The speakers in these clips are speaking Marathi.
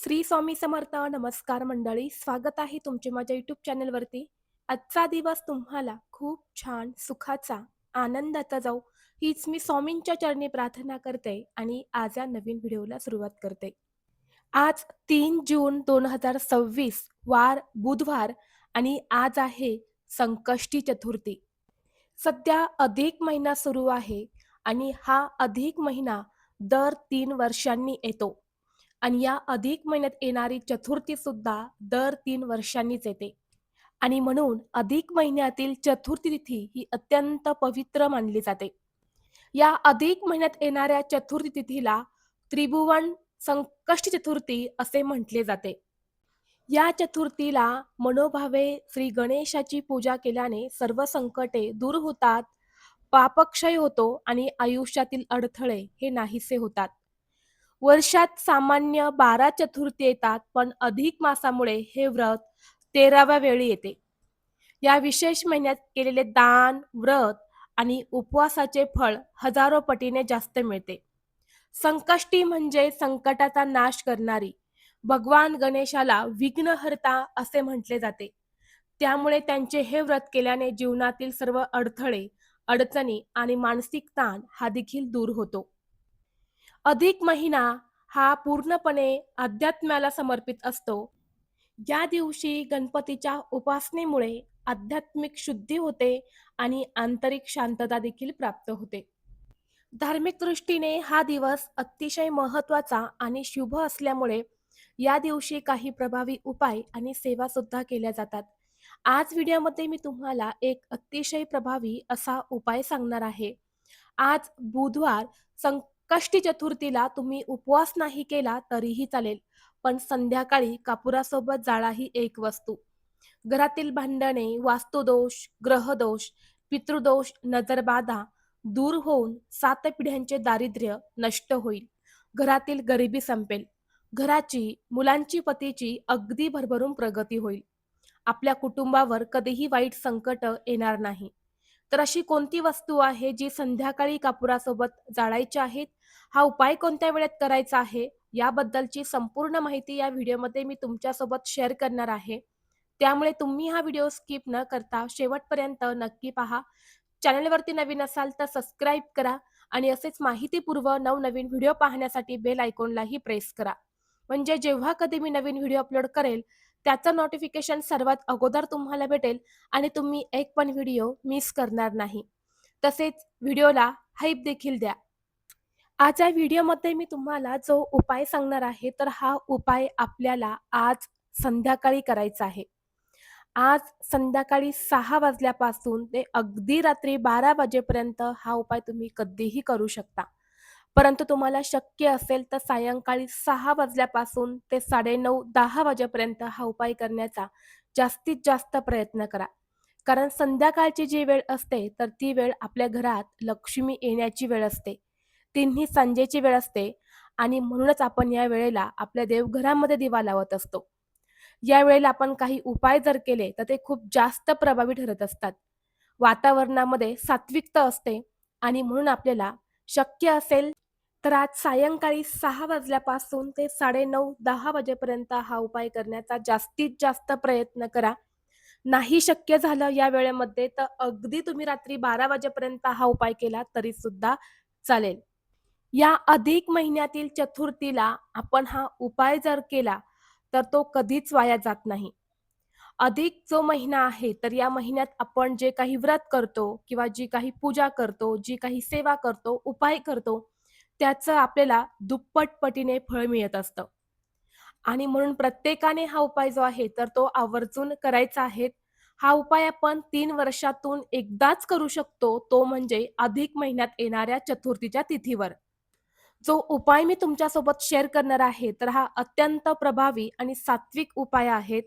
श्री स्वामी समर्थ. नमस्कार मंडळी, स्वागत आहे तुमचे माझ्या यूट्यूब चॅनलवरती. आजचा दिवस तुम्हाला खूप छान सुखाचा, आनंदाचा जाऊ, हीच मी स्वामींच्या चरणी प्रार्थना करते आणि आज या नवीन व्हिडिओला सुरुवात करते. आज 3 जून 2026, वार बुधवार आणि आज आहे संकष्टी चतुर्थी. सध्या अधिक महिना सुरू आहे आणि हा अधिक महिना दर 3 वर्षांनी येतो. आणि या अधिक महिन्यात येणारी चतुर्थी सुद्धा दर 3 वर्षांनीच येते. आणि म्हणून अधिक महिन्यातील चतुर्थी तिथी ही अत्यंत पवित्र मानली जाते. या अधिक महिन्यात येणाऱ्या चतुर्थी तिथीला त्रिभुवन संकष्टी चतुर्थी असे म्हटले जाते. या चतुर्थीला मनोभावे श्री गणेशाची पूजा केल्याने सर्व संकटे दूर होतात, पापक्षय होतो आणि आयुष्यातील अडथळे हे नाहीसे होतात. वर्षात सामान्य 12 चतुर्थी येतात, पण अधिक मासामुळे हे व्रत 13व्या वेळी येते. या विशेष महिन्यात केलेले दान, व्रत आणि उपवासाचे फळ हजारो पटीने जास्त मिळते. संकष्टी म्हणजे संकटाचा नाश करणारी. भगवान गणेशाला विघ्नहर्ता असे म्हटले जाते. त्यामुळे त्यांचे हे व्रत केल्याने जीवनातील सर्व अडथळे, अडचणी आणि मानसिक ताण हा देखील दूर होतो. अधिक महिना हा पूर्णपणे अध्यात्माला समर्पित असतो. या दिवशी गणपतीच्या उपासनेमुळे आध्यात्मिक शुद्धी होते आणि आंतरिक शांतता देखील प्राप्त होते. धार्मिक दृष्टीने हा दिवस अतिशय महत्त्वाचा आणि शुभ असल्यामुळे या दिवशी काही प्रभावी उपाय आणि सेवा सुद्धा केल्या जातात. आज व्हिडिओमध्ये मी तुम्हाला एक अतिशय प्रभावी असा उपाय सांगणार आहे. आज बुधवार संकष्टी चतुर्थीला तुम्ही उपवास नाही केला तरीही चालेल, पण संध्याकाळी कापुरासोबत जाळा ही एक वस्तू. घरातील भांडणे, वास्तुदोष, ग्रहदोष, पितृदोष, नजरबाधा दूर होऊन 7 पिढ्यांचे दारिद्र्य नष्ट होईल. घरातील गरिबी संपेल. घराची, मुलांची, पतीची अगदी भरभरून प्रगती होईल. आपल्या कुटुंबावर कधीही वाईट संकट येणार नाही. तर अशी कोणती वस्तू आहे जी संध्याकाळी कापुरासोबत जाळायची आहेत? हा उपाय कोणत्या वेळेत करायचा आहे? याबद्दलची संपूर्ण माहिती या व्हिडिओमध्ये मी तुमच्यासोबत शेअर करणार आहे. त्यामुळे तुम्ही हा व्हिडिओ स्किप न करता शेवटपर्यंत नक्की पहा. चॅनलवरती नवीन असाल तर सबस्क्राईब करा आणि असेच माहितीपूर्व नवनवीन व्हिडिओ पाहण्यासाठी बेल आयकॉनलाही प्रेस करा. म्हणजे जेव्हा कधी मी नवीन व्हिडिओ अपलोड करेल त्याचं नोटिफिकेशन सर्वात अगोदर तुम्हाला भेटेल आणि तुम्ही एक पण व्हिडिओ मिस करणार नाही. तसेच व्हिडिओला हाईप देखील द्या. आज या व्हिडिओमध्ये मी तुम्हाला जो उपाय सांगणार आहे तर हा उपाय आपल्याला आज संध्याकाळी करायचा आहे. आज संध्याकाळी 6 वाजल्यापासून ते अगदी रात्री 12 वाजेपर्यंत हा उपाय तुम्ही कधीही करू शकता. परंतु तुम्हाला शक्य असेल तर सायंकाळी 6 वाजल्यापासून ते 9:30-10 वाजेपर्यंत हा उपाय करण्याचा जास्तीत जास्त प्रयत्न करा. कारण संध्याकाळची जी वेळ असते तर ती वेळ आपल्या घरात लक्ष्मी येण्याची वेळ असते. तिन्ही संजेची वेळ असते आणि म्हणूनच आपण या वेळेला आपल्या देवघरामध्ये दिवा लावत असतो. या वेळेला आपण काही उपाय जर केले तर ते खूप जास्त प्रभावी ठरत असतात. वातावरणामध्ये सात्विकता असते आणि म्हणून आपल्याला शक्य असेल तर आज सायंकाळी 6 वाजल्यापासून ते 9:30-10 वाजेपर्यंत हा उपाय करण्याचा जास्तीत जास्त प्रयत्न करा. नाही शक्य झालं या वेळेमध्ये तर अगदी तुम्ही रात्री 12 वाजेपर्यंत हा उपाय केला तरी सुद्धा चालेल. या अधिक महिन्यातील चतुर्थीला आपण हा उपाय जर केला तर तो कधीच वाया जात नाही. अधिक जो महिना आहे तर या महिन्यात आपण जे काही व्रत करतो किंवा जी काही पूजा करतो, जी काही सेवा करतो, उपाय करतो, त्याचं आपल्याला दुप्पट पटीने फळ मिळत असतं. आणि म्हणून प्रत्येकाने हा उपाय जो आहे तर तो आवर्जून करायचा आहे. हा उपाय आपण 3 वर्षातून एकदाच करू शकतो, तो म्हणजे अधिक महिन्यात येणाऱ्या चतुर्थीच्या तिथीवर. जो उपाय मी तुमच्यासोबत शेअर करणार आहे तर हा अत्यंत प्रभावी आणि सात्विक उपाय आहेत.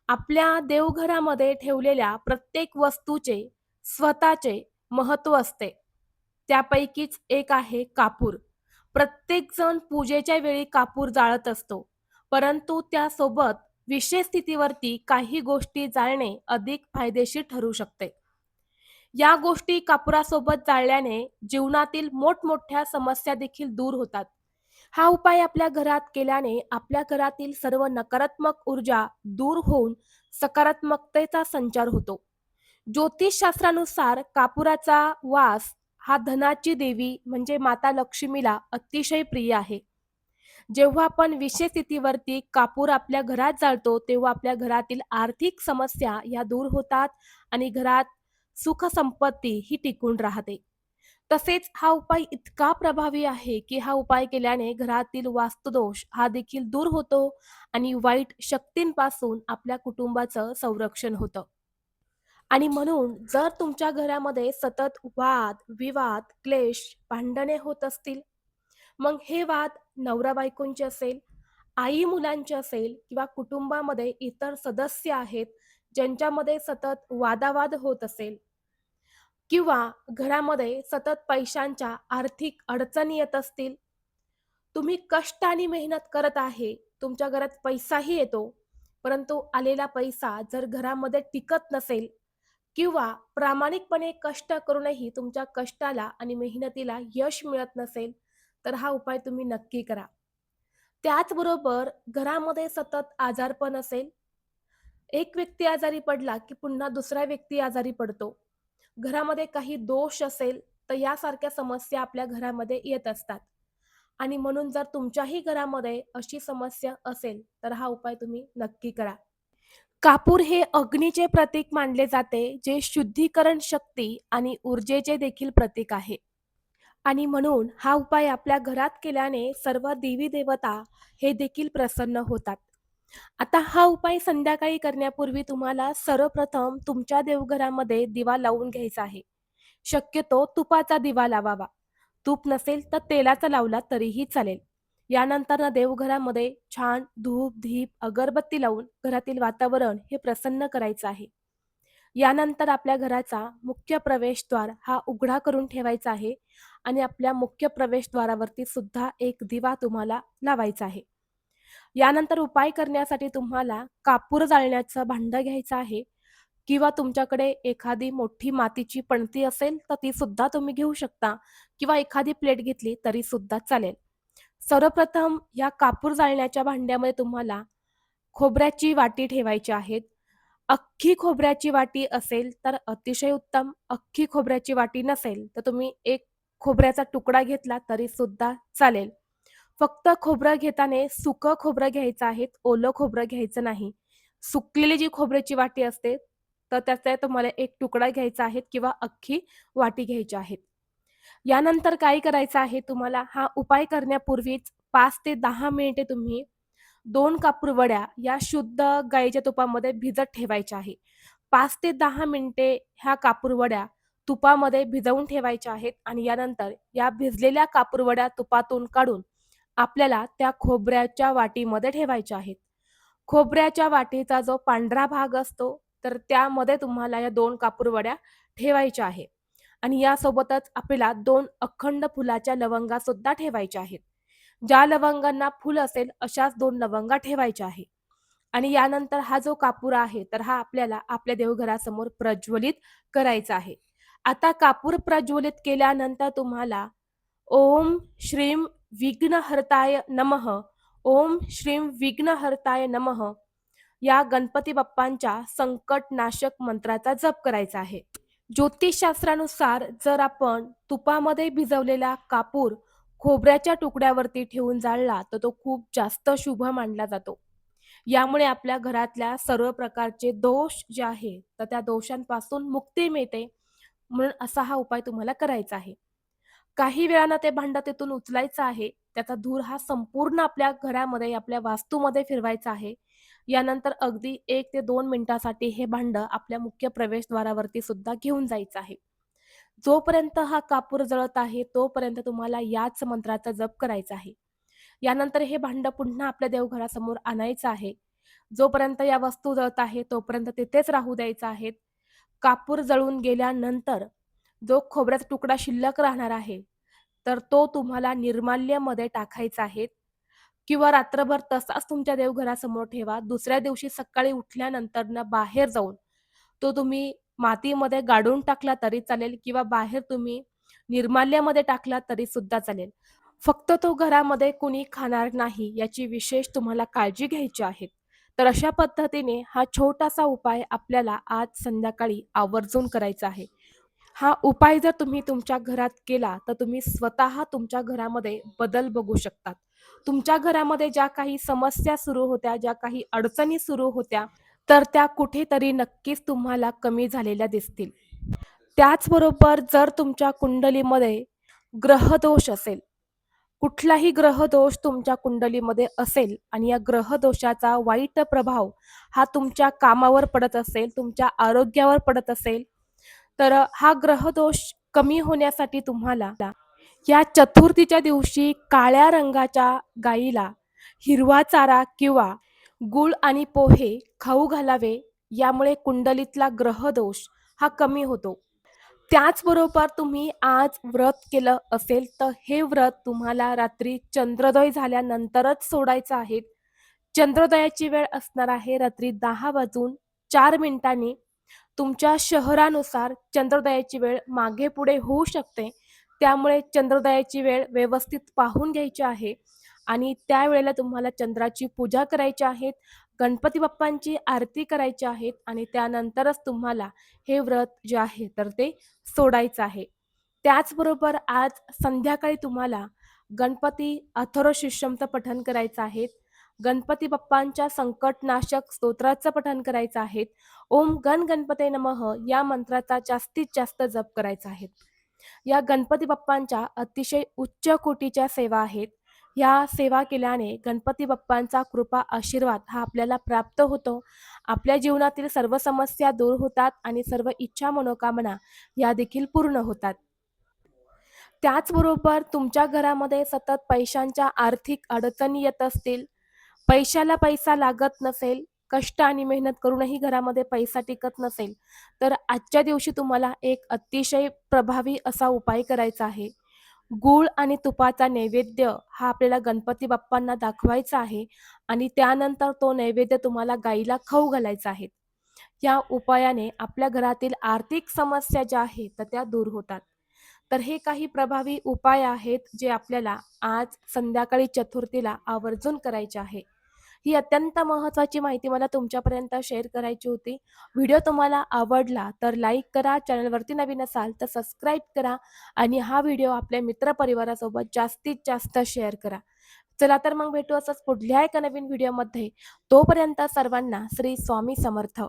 आपल्या देवघरामध्ये ठेवलेल्या प्रत्येक वस्तूचे स्वतःचे महत्त्व असते. त्यापैकीच एक आहे कापूर. प्रत्येकजण पूजेच्या वेळी कापूर जाळत असतो. परंतु त्यासोबत विशेष स्थितीवरती काही गोष्टी जाळणे अधिक फायदेशीर ठरू शकते. या गोष्टी कापुरासोबत जाळल्याने जीवनातील मोठमोठ्या समस्या देखील दूर होतात. हा उपाय आपल्या घरात केल्याने आपल्या घरातील सर्व नकारात्मक ऊर्जा दूर होऊन सकारात्मकतेचा संचार होतो. ज्योतिषशास्त्रानुसार कापुराचा वास हा धनाची देवी म्हणजे माता लक्ष्मीला अतिशय प्रिय आहे. जेव्हा आपण विशेष स्थितीवरती कापूर आपल्या घरात जाळतो तेव्हा आपल्या घरातील आर्थिक समस्या या दूर होतात आणि घरात सुख संपत्ती ही टिकून राहते. तसेच हा उपाय इतका प्रभावी आहे की हा उपाय केल्याने घरातील वास्तुदोष हा देखील दूर होतो आणि वाईट शक्तींपासून आपल्या कुटुंबाचं संरक्षण होतं. आणि म्हणून जर तुमच्या घरामध्ये सतत वाद, विवाद, क्लेश, भांडणे होत असतील, मग हे वाद नवरा बायकोंचे असेल, आई मुलांचे असेल किंवा कुटुंबामध्ये इतर सदस्य आहेत ज्यांच्यामध्ये सतत वादावाद होत असेल किंवा घरामध्ये सतत पैशांच्या आर्थिक अडचणी येत असतील, तुम्ही कष्ट आणि मेहनत करत आहे, तुमच्या घरात पैसाही येतो, परंतु आलेला पैसा जर घरामध्ये टिकत नसेल किंवा प्रामाणिकपणे कष्ट करूनही तुमच्या कष्टाला आणि मेहनतीला यश मिळत नसेल, तर हा उपाय तुम्ही नक्की करा. त्याचबरोबर घरामध्ये सतत आजारपण असेल, एक व्यक्ती आजारी पडला की पुन्हा दुसरा व्यक्ती आजारी पडतो. घरामध्ये काही दोष असेल, तर यासारख्या समस्या आपल्या घरामध्ये येत असतात. आणि म्हणून जर तुमच्याही घरामध्ये अशी समस्या असेल, तर हा उपाय तुम्ही नक्की करा. कापूर हे अग्नीचे प्रतीक मानले जाते, जे शुद्धीकरण शक्ती आणि ऊर्जेचे देखील प्रतीक आहे. आणि म्हणून हा उपाय आपल्या घरात केल्याने सर्व देवी देवता हे देखील प्रसन्न होतात. आता हा उपाय संध्याकाळी करण्यापूर्वी तुम्हाला सर्वप्रथम तुमच्या देवघरामध्ये दिवा लावून घ्यायचा आहे. शक्यतो तुपाचा दिवा लावावा. तूप नसेल तर तेलाचा लावला तरीही चालेल. यानंतर ना देवघरामध्ये छान धूप, दीप, अगरबत्ती लावून घरातील वातावरण हे प्रसन्न करायचं आहे. यानंतर आपल्या घराचा मुख्य प्रवेशद्वार हा उघडा करून ठेवायचा आहे आणि आपल्या मुख्य प्रवेशद्वारावरती सुद्धा एक दिवा तुम्हाला लावायचा आहे. यानंतर उपाय करण्यासाठी तुम्हाला कापूर जाळण्याचं भांडं घ्यायचं आहे किंवा तुमच्याकडे एखादी मोठी मातीची पणती असेल तर ती सुद्धा तुम्ही घेऊ शकता किंवा एखादी प्लेट घेतली तरी सुद्धा चालेल. सर्वप्रथम या कापूर जाळण्याच्या भांड्यामध्ये तुम्हाला खोबऱ्याची वाटी ठेवायची आहे. अख्खी खोबऱ्याची वाटी असेल तर अतिशय उत्तम. अख्खी खोबऱ्याची वाटी नसेल तर तुम्ही एक खोबऱ्याचा तुकडा घेतला तरी सुद्धा चालेल. फक्त खोबरं घेताना सुकं खोबरं घ्यायचं आहे, ओलं खोबरं घ्यायचं नाही. सुकलेली जी खोबऱ्याची वाटी असते, तर त्याचा तुम्हाला एक तुकडा घ्यायचा आहे किंवा अख्खी वाटी घ्यायची आहे. यानंतर काय करायचं आहे तुम्हाला हा उपाय करण्यापूर्वीच 5 ते 10 मिनिटे तुम्ही 2 कापूर वड्या या शुद्ध गाईच्या तुपामध्ये भिजत ठेवायच्या आहे. 5 ते 10 मिनिटे ह्या कापूरवड्या तुपामध्ये भिजवून ठेवायच्या आहेत आणि यानंतर या भिजलेल्या कापूरवड्या तुपातून काढून आपल्याला त्या खोबऱ्याच्या वाटीमध्ये ठेवायच्या आहेत. खोबऱ्याच्या वाटीचा जो पांढरा भाग असतो, तर त्यामध्ये तुम्हाला या 2 कापूरवड्या ठेवायच्या आहेत आणि यासोबतच आपल्याला 2 अखंड फुलाच्या लवंगा सुद्धा ठेवायच्या आहेत. ज्या लवंगांना फुल असेल अशाच 2 लवंगा ठेवायच्या आहे. आणि यानंतर हा जो कापूर आहे, तर हा आपल्याला आपल्या देवघरासमोर प्रज्वलित करायचा आहे. आता कापूर प्रज्वलित केल्यानंतर तुम्हाला ओम श्रीं विघ्नहर्ताय नमः, ओम श्रीं विघ्नहर्ताय नमः या गणपती बाप्पांच्या संकटनाशक मंत्राचा जप करायचा आहे. ज्योतिषशास्त्रानुसार जर आपण तुपामध्ये भिजवलेला कापूर खोबऱ्याच्या तुकड्यावरती ठेवून जाळला तर तो खूप जास्त शुभ मानला जातो. यामुळे आपल्या घरातल्या सर्व प्रकारचे दोष जे आहे तर त्या दोषांपासून मुक्ती मिळते. म्हणून असा हा उपाय तुम्हाला करायचा आहे. काही वेळानं ते भांडं तिथून उचलायचं आहे. त्याचा धूर हा संपूर्ण आपल्या घरामध्ये, आपल्या वास्तूमध्ये फिरवायचा आहे. यानंतर अगदी 1 ते 2 मिनिटासाठी हे भांडं आपल्या मुख्य प्रवेशद्वारावरती सुद्धा घेऊन जायचं आहे. जोपर्यंत हा कापूर जळत आहे, तोपर्यंत तुम्हाला याच मंत्राचा जप करायचा आहे. यानंतर हे भांडं पुन्हा आपल्या देवघरासमोर आणायचं आहे. जोपर्यंत या वस्तू जळत आहे, तोपर्यंत तिथेच राहू द्यायचा आहे. कापूर जळून गेल्यानंतर जो खोबऱ्याचा तुकडा शिल्लक राहणार आहे, तर तो तुम्हाला निर्माल्यमध्ये टाकायचा आहे किंवा रात्रभर तसाच तुमच्या देवघरासमोर ठेवा. दुसऱ्या दिवशी सकाळी उठल्यानंतर बाहेर जाऊन तो तुम्ही मातीमध्ये गाडून टाकला तरी चालेल किंवा बाहेर तुम्ही निर्माल्यामध्ये टाकला तरी सुद्धा चालेल. फक्त तो घरामध्ये कुणी खाणार नाही याची विशेष तुम्हाला काळजी घ्यायची आहे. तर अशा पद्धतीने हा छोटासा उपाय आपल्याला आज संध्याकाळी आवर्जून करायचा आहे. हा उपाय जर तुम्ही तुमच्या घरात केला, तर तुम्ही स्वतः तुमच्या घरामध्ये बदल बघू शकतात. तुमच्या घरामध्ये ज्या काही समस्या सुरू होत्या, ज्या काही अडचणी सुरू होत्या, तर त्या कुठेतरी नक्कीच तुम्हाला कमी झालेल्या दिसतील. त्याचबरोबर जर तुमच्या कुंडलीमध्ये ग्रहदोष असेल, कुठलाही ग्रहदोष तुमच्या कुंडलीमध्ये असेल आणि या ग्रहदोषाचा वाईट प्रभाव हा तुमच्या कामावर पडत असेल, तुमच्या आरोग्यावर पडत असेल, तर हा ग्रहदोष कमी होण्यासाठी तुम्हाला या चतुर्थीच्या दिवशी काळ्या रंगाच्या गाईला हिरवा चारा किंवा गूळ आणि पोहे खाऊ घालावे. यामुळे कुंडलीतला ग्रहदोष हा कमी होतो. त्याचबरोबर तुम्ही आज व्रत केलं असेल, तर हे व्रत तुम्हाला रात्री चंद्रोदय झाल्यानंतरच सोडायचं आहे. चंद्रोदयाची वेळ असणार आहे रात्री 10:04 तुमच्या शहरानुसार चंद्रोदयाची वेळ मागे-पुढे होऊ शकते. त्यामुळे चंद्रोदयाची वेळ व्यवस्थित पाहून घ्यायची आहे आणि त्यावेळेला तुम्हाला चंद्राची पूजा करायची आहे, गणपती बाप्पांची आरती करायची आहे आणि त्यानंतरच तुम्हाला हे व्रत जे आहे तर ते सोडायचं आहे. त्याचबरोबर आज संध्याकाळी तुम्हाला गणपती अथर्वशीर्षमचं पठण करायचं आहे. गणपती बाप्पांच्या संकटनाशक स्तोत्राचं पठण करायचं आहे. ओम गण गणपते नमः या मंत्राचा जास्तीत जास्त जप करायचा आहे. या गणपती बाप्पांच्या अतिशय उच्च कोटीच्या सेवा आहेत. या सेवा केल्याने गणपती बाप्पांचा कृपा आशीर्वाद हा आपल्याला प्राप्त होतो. आपल्या जीवनातील सर्व समस्या दूर होतात आणि सर्व इच्छा मनोकामना या देखील पूर्ण होतात. त्याचबरोबर तुमच्या घरामध्ये सतत पैशांच्या आर्थिक अडचणी येत असतील, पैशाला पैसा लागत नसेल, कष्ट आणि मेहनत करूनही घरामध्ये पैसा टिकत नसेल, तर आजच्या दिवशी तुम्हाला एक अतिशय प्रभावी असा उपाय करायचा आहे. गूळ आणि तुपाचा नैवेद्य हा आपल्याला गणपती बाप्पांना दाखवायचा आहे आणि त्यानंतर तो नैवेद्य तुम्हाला गाईला खाऊ घालायचा आहे. या उपायाने आपल्या घरातील आर्थिक समस्या ज्या आहेत तर त्या दूर होतात. तर हे काही प्रभावी उपाय आहेत जे आपल्याला आज संध्याकाळी चतुर्थीला आवर्जून करायचे आहे. ही अत्यंत महत्त्वाची माहिती मला तुमच्यापर्यंत शेअर करायची होती. व्हिडिओ तुम्हाला आवडला तर लाईक करा, चॅनलवरती नवीन असाल तर सबस्क्राईब करा आणि हा व्हिडिओ आपल्या मित्रपरिवारासोबत जास्तीत जास्त शेअर करा. चला तर मग भेटू असंच पुढल्या एका नवीन व्हिडिओमध्ये. तोपर्यंत सर्वांना श्री स्वामी समर्थ.